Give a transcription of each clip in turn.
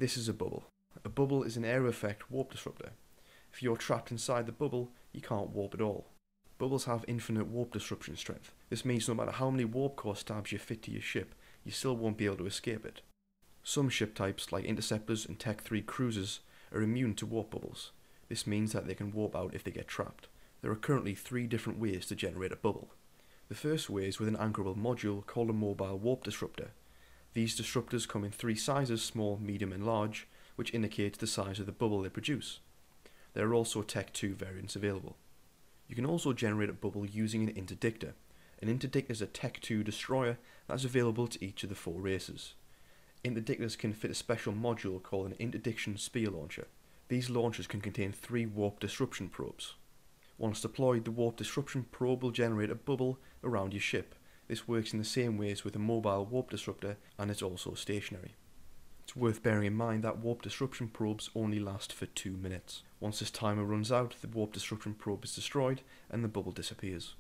This is a bubble. A bubble is an aero effect warp disruptor. If you're trapped inside the bubble, you can't warp at all. Bubbles have infinite warp disruption strength. This means no matter how many warp core stabs you fit to your ship, you still won't be able to escape it. Some ship types, like interceptors and Tech 3 cruisers, are immune to warp bubbles. This means that they can warp out if they get trapped. There are currently 3 different ways to generate a bubble. The first way is with an anchorable module called a mobile warp disruptor. These disruptors come in 3 sizes, small, medium and large, which indicates the size of the bubble they produce. There are also Tech 2 variants available. You can also generate a bubble using an interdictor. An interdictor is a Tech 2 destroyer that is available to each of the 4 races. Interdictors can fit a special module called an interdiction spear launcher. These launchers can contain 3 warp disruption probes. Once deployed, the warp disruption probe will generate a bubble around your ship. This works in the same way as with a mobile warp disruptor, and it's also stationary. It's worth bearing in mind that warp disruption probes only last for 2 minutes. Once this timer runs out, the warp disruption probe is destroyed and the bubble disappears.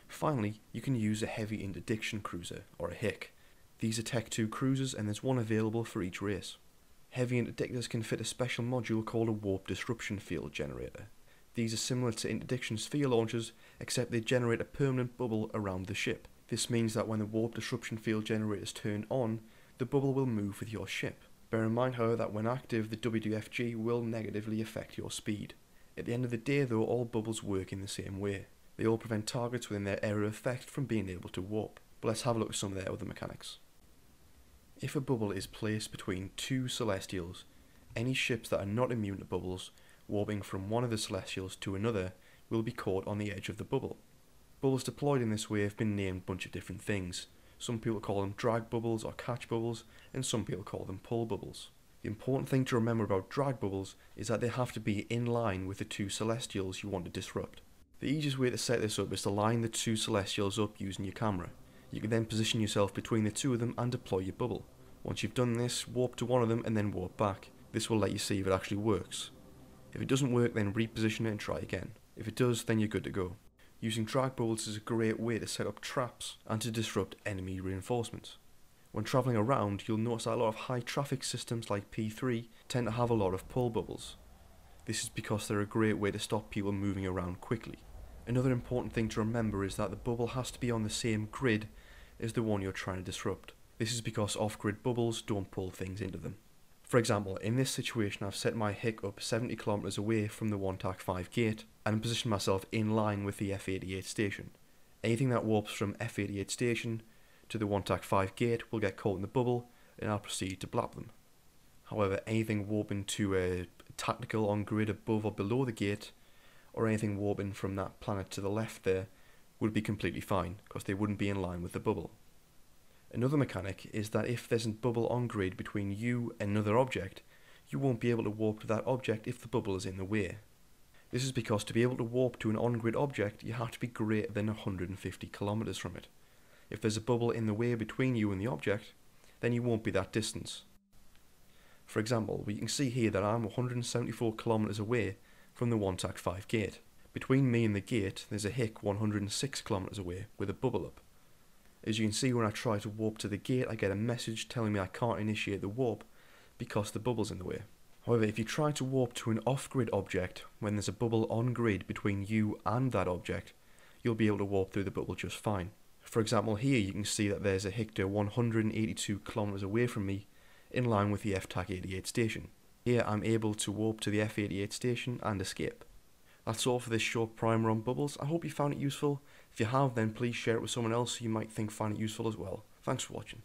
Finally, you can use a heavy interdiction cruiser, or a HIC. These are Tech 2 cruisers and there's one available for each race. Heavy interdictors can fit a special module called a warp disruption field generator. These are similar to interdiction sphere launchers, except they generate a permanent bubble around the ship. This means that when the warp disruption field generator is turned on, the bubble will move with your ship. Bear in mind, however, that when active, the WDFG will negatively affect your speed. At the end of the day though, all bubbles work in the same way. They all prevent targets within their area of effect from being able to warp. But let's have a look at some of their other mechanics. If a bubble is placed between 2 Celestials, any ships that are not immune to bubbles, warping from one of the Celestials to another, will be caught on the edge of the bubble. Bubbles deployed in this way have been named a bunch of different things. Some people call them drag bubbles or catch bubbles, and some people call them pull bubbles. The important thing to remember about drag bubbles is that they have to be in line with the 2 Celestials you want to disrupt. The easiest way to set this up is to line the 2 Celestials up using your camera. You can then position yourself between the 2 of them and deploy your bubble. Once you've done this, warp to one of them and then warp back. This will let you see if it actually works. If it doesn't work, then reposition it and try again. If it does, then you're good to go. Using drag bubbles is a great way to set up traps and to disrupt enemy reinforcements. When travelling around, you'll notice that a lot of high traffic systems like P3 tend to have a lot of pull bubbles. This is because they're a great way to stop people moving around quickly. Another important thing to remember is that the bubble has to be on the same grid as the one you're trying to disrupt. This is because off-grid bubbles don't pull things into them. For example, in this situation I've set my HIC up 70 km away from the 1TAC5 gate and positioned myself in line with the F88 station. Anything that warps from F88 station to the 1TAC5 gate will get caught in the bubble and I'll proceed to blap them. However, anything warping to a tactical on grid above or below the gate, or anything warping from that planet to the left there, would be completely fine because they wouldn't be in line with the bubble. Another mechanic is that if there's a bubble on grid between you and another object, you won't be able to warp to that object if the bubble is in the way. This is because to be able to warp to an on-grid object, you have to be greater than 150 kilometers from it. If there's a bubble in the way between you and the object, then you won't be that distance. For example, we can see here that I'm 174 kilometers away from the 1TAC5 gate. Between me and the gate, there's a HIC 106 kilometers away with a bubble up. As you can see, when I try to warp to the gate, I get a message telling me I can't initiate the warp because the bubble's in the way. However, if you try to warp to an off-grid object when there's a bubble on grid between you and that object, you'll be able to warp through the bubble just fine. For example, here you can see that there's a HICTOR 182 kilometers away from me, in line with the FTAC-88 station. Here I'm able to warp to the F88 station and escape. That's all for this short primer on bubbles. I hope you found it useful. If you have, then please share it with someone else who you might think find it useful as well. Thanks for watching.